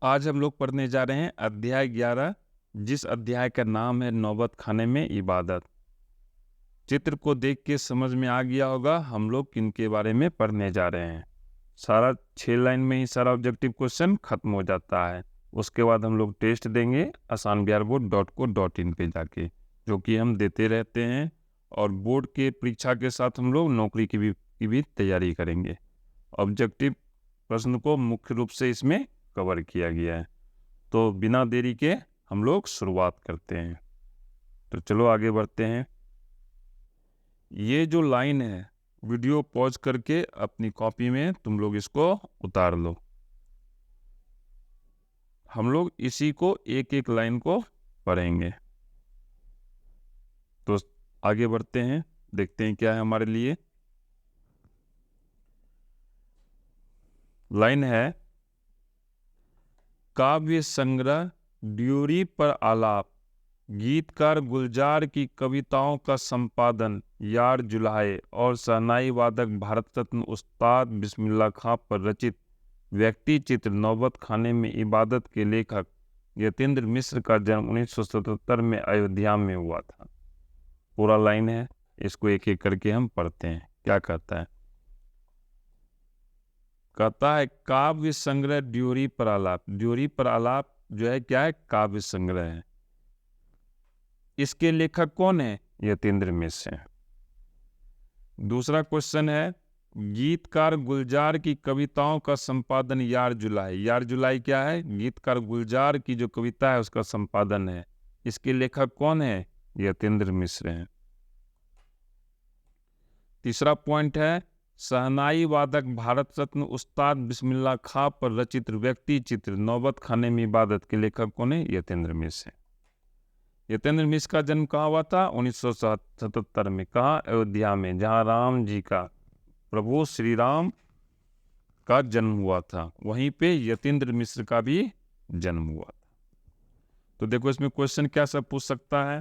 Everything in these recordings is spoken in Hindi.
आज हम लोग पढ़ने जा रहे हैं अध्याय 11, जिस अध्याय का नाम है नौबत खाने में इबादत। चित्र को देख के समझ में आ गया होगा हम लोग किनके बारे में पढ़ने जा रहे हैं। सारा 6 लाइन में ही सारा ऑब्जेक्टिव क्वेश्चन खत्म हो जाता है। उसके बाद हम लोग टेस्ट देंगे asanbiharboard.co.in पे जाके, जो कि हम देते रहते हैं, और बोर्ड के परीक्षा के साथ हम लोग नौकरी की भी तैयारी करेंगे। ऑब्जेक्टिव प्रश्न को मुख्य रूप से इसमें कवर किया गया है। तो बिना देरी के हम लोग शुरुआत करते हैं। तो चलो आगे बढ़ते हैं। ये जो लाइन है, वीडियो पॉज करके अपनी कॉपी में तुम लोग इसको उतार लो। हम लोग इसी को एक एक लाइन को पढ़ेंगे। तो आगे बढ़ते हैं, देखते हैं क्या है हमारे लिए। लाइन है, काव्य संग्रह ड्यूरी पर आलाप, गीतकार गुलजार की कविताओं का संपादन यार जुल्हाए और शहनाई वादक भारत रत्न उस्ताद बिस्मिल्लाह खां पर रचित व्यक्ति चित्र नौबत खाने में इबादत के लेखक यतेंद्र मिश्र का जन्म 1977 में अयोध्या में हुआ था। पूरा लाइन है, इसको एक एक करके हम पढ़ते हैं। क्या कहता है? कहता है काव्य संग्रह ड्यूरी पर आलाप। ड्यूरी पर आलाप जो है क्या है? काव्य संग्रह है। इसके लेखक कौन है? यतेंद्र मिश्र हैं। दूसरा क्वेश्चन है, गीतकार गुलजार की कविताओं का संपादन यार जुल्हाए। यार जुल्हाए क्या है? गीतकार गुलजार की जो कविता है उसका संपादन है। इसके लेखक कौन है? यतेंद्र मिश्र हैं। तीसरा पॉइंट है, शहनाई वादक भारत रत्न उस्ताद बिस्मिल्लाह खां पर रचित व्यक्ति चित्र नौबत खाने में इबादत के लेखक कौन है? यतेंद्र मिश्र हैं। यतेंद्र मिश्र का जन्म कहाँ हुआ था? 1977 में। कहाँ? अयोध्या में, जहाँ राम जी का, प्रभु श्री राम का जन्म हुआ था, वहीं पे यतेंद्र मिश्र का भी जन्म हुआ था। तो देखो इसमें क्वेश्चन क्या सब पूछ सकता है।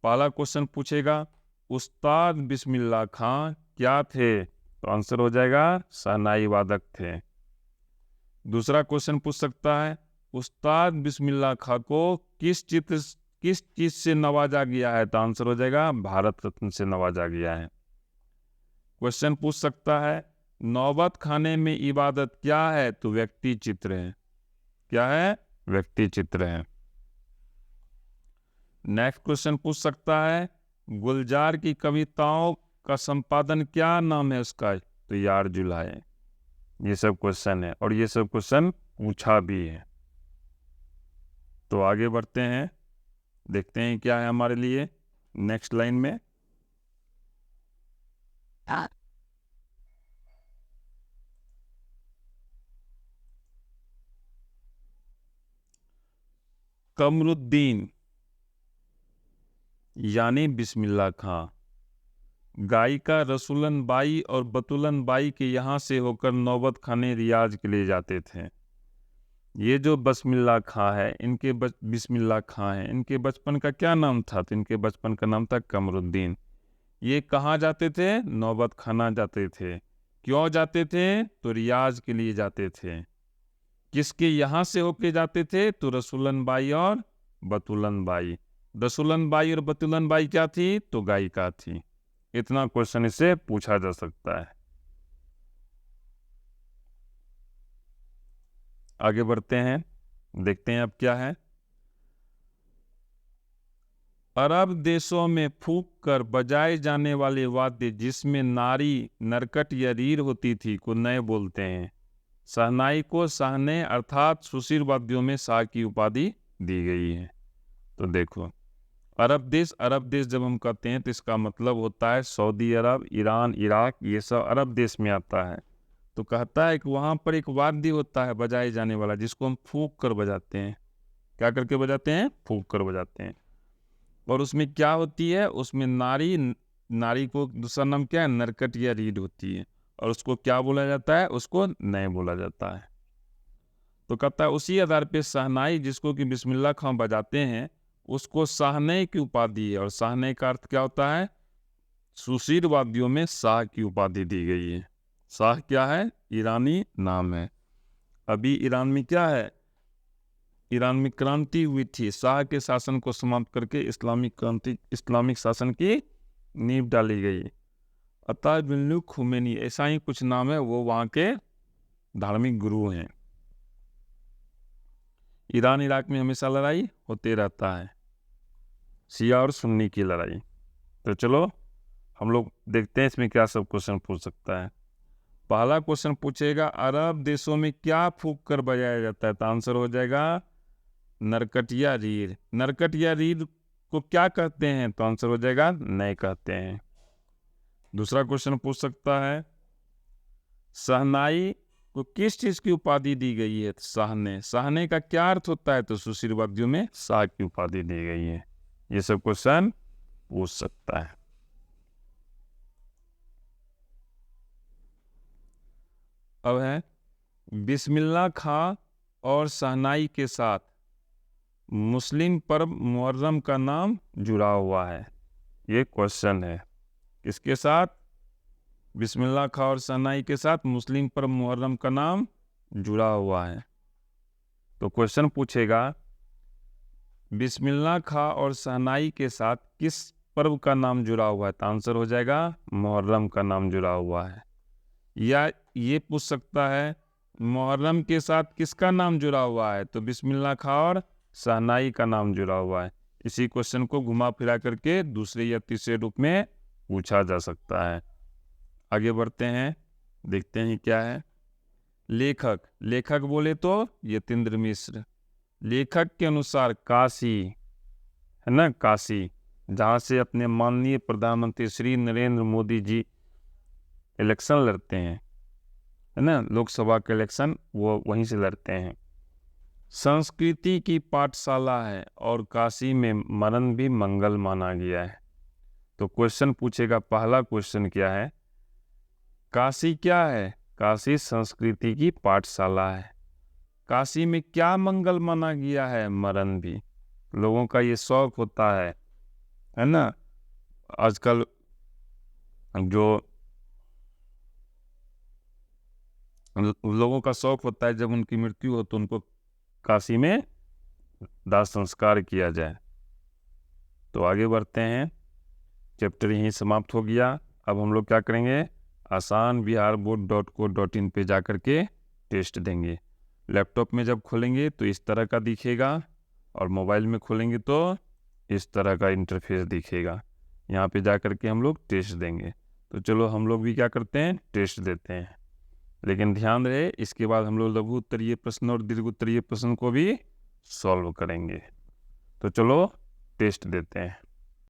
पहला क्वेश्चन पूछेगा, उस्ताद बिस्मिल्लाह खां क्या थे? तो आंसर हो जाएगा शहनाई वादक थे। दूसरा क्वेश्चन पूछ सकता है, उस्ताद बिस्मिल्लाह खां को किस चीज से नवाजा गया है? तो आंसर हो जाएगा भारत रत्न से नवाजा गया है। क्वेश्चन पूछ सकता है, नौबत खाने में इबादत क्या है? तो व्यक्ति चित्र है। क्या है? व्यक्ति चित्र है। नेक्स्ट क्वेश्चन पूछ सकता है, गुलजार की कविताओं का संपादन क्या नाम है उसका? तो यार जुल्हाए। ये सब क्वेश्चन है, और ये सब क्वेश्चन पूछा भी है। तो आगे बढ़ते हैं, देखते हैं क्या है हमारे लिए नेक्स्ट लाइन में। कमरुद्दीन यानी बिस्मिल्लाह खां गायिका रसूलन बाई और बतुलन बाई के यहाँ से होकर नौबत खाने रियाज के लिए जाते थे। ये जो बिस्मिल्लाह खां है, बिस्मिल्लाह खां है, इनके बचपन का क्या नाम था? तो इनके बचपन का नाम था कमरुद्दीन। ये कहाँ जाते थे? नौबत खाना जाते थे। क्यों जाते थे? तो रियाज के लिए जाते थे। किसके यहाँ से होके जाते थे? तो रसूलन बाई और बतुलन बाई। रसूलन बाई और बतुलन बाई क्या थी? तो गायिका थी। इतना क्वेश्चन इससे पूछा जा सकता है। आगे बढ़ते हैं, देखते हैं अब क्या है। अरब देशों में फूंक कर बजाए जाने वाले वाद्य जिसमें नारी नरकट या रीढ़ होती थी को नए बोलते हैं। शहनाई को शाहने अर्थात सुशील वाद्यों में शाह की उपाधि दी गई है। तो देखो, अरब देश जब हम कहते हैं तो इसका मतलब होता है सऊदी अरब, ईरान, इराक, ये सब अरब देश में आता है। तो कहता है कि वहाँ पर एक वाद्य होता है बजाए जाने वाला, जिसको हम फूंक कर बजाते हैं। क्या करके बजाते हैं? फूंक कर बजाते हैं। और उसमें क्या होती है? उसमें नारी को दूसरा नाम क्या है? नरकट या रीढ़ होती है, और उसको क्या बोला जाता है? उसको नए बोला जाता है। तो कहता है उसी आधार पे शहनाई, जिसको कि बिस्मिल्लाह खां बजाते हैं, उसको शाहने की उपाधि है। और शाहने का अर्थ क्या होता है? सुशील वाद्यों में शाह की उपाधि दी गई है। शाह क्या है? ईरानी नाम है। अभी ईरान में क्या है? ईरान में क्रांति हुई थी, शाह के शासन को समाप्त करके इस्लामिक शासन की नींव डाली गई। अतायुल्लाह खुमैनी, ऐसा ही कुछ नाम है, वो वहाँ के धार्मिक गुरु हैं। ईरान इराक में हमेशा लड़ाई होते रहता है, शिया और सुन्नी की लड़ाई। तो चलो हम लोग देखते हैं इसमें क्या सब क्वेश्चन पूछ सकता है। पहला क्वेश्चन पूछेगा, अरब देशों में क्या फूंक कर बजाया जाता है? तो आंसर हो जाएगा नरकट या रीढ़। नरकट या रीढ़ को क्या कहते हैं? तो आंसर हो जाएगा नए कहते हैं। दूसरा क्वेश्चन पूछ सकता है, शहनाई को किस चीज की उपाधि दी गई है? शाहने। शाहने का क्या अर्थ होता है? तो सुशील वाद्यों में शाह की उपाधि दी गई है। ये सब क्वेश्चन पूछ सकता है। अब है, बिस्मिल्लाह खां और शहनाई के साथ मुस्लिम पर्व मुहर्रम का नाम जुड़ा हुआ है। ये क्वेश्चन है, किसके साथ? बिस्मिल्लाह खां और शहनाई के साथ मुस्लिम पर्व मुहर्रम का नाम जुड़ा हुआ है। तो क्वेश्चन पूछेगा, बिस्मिल्लाह खां और शहनाई के साथ किस पर्व का नाम जुड़ा हुआ है? तो आंसर हो जाएगा मुहर्रम का नाम जुड़ा हुआ है। या ये पूछ सकता है, मुहर्रम के साथ किसका नाम जुड़ा हुआ है? तो बिस्मिल्लाह खां और शहनाई का नाम जुड़ा हुआ है। इसी क्वेश्चन को घुमा फिरा करके दूसरे या तीसरे रूप में पूछा जा सकता है। आगे बढ़ते हैं, देखते हैं क्या है। लेखक, लेखक बोले तो यतीन्द्र मिश्र। लेखक के अनुसार काशी है ना, काशी जहाँ से अपने माननीय प्रधानमंत्री श्री नरेंद्र मोदी जी इलेक्शन लड़ते हैं, है ना, लोकसभा के इलेक्शन वो वहीं से लड़ते हैं। संस्कृति की पाठशाला है और काशी में मरण भी मंगल माना गया है। तो क्वेश्चन पूछेगा, पहला क्वेश्चन क्या है? काशी क्या है? काशी संस्कृति की पाठशाला है। काशी में क्या मंगल माना गया है? मरण भी। लोगों का ये शौक होता है ना, आजकल जो लोगों का शौक होता है जब उनकी मृत्यु हो तो उनको काशी में दाह संस्कार किया जाए। तो आगे बढ़ते हैं, चैप्टर यहीं समाप्त हो गया। अब हम लोग क्या करेंगे, asanbiharboard.co.in पे जा कर के टेस्ट देंगे। लैपटॉप में जब खोलेंगे तो इस तरह का दिखेगा और मोबाइल में खोलेंगे तो इस तरह का इंटरफेस दिखेगा। यहाँ पे जा कर के हम लोग टेस्ट देंगे। तो चलो हम लोग भी क्या करते हैं, टेस्ट देते हैं। लेकिन ध्यान रहे, इसके बाद हम लोग लघु उत्तरीय प्रश्न और दीर्घ उत्तरीय प्रश्न को भी सॉल्व करेंगे। तो चलो टेस्ट देते हैं।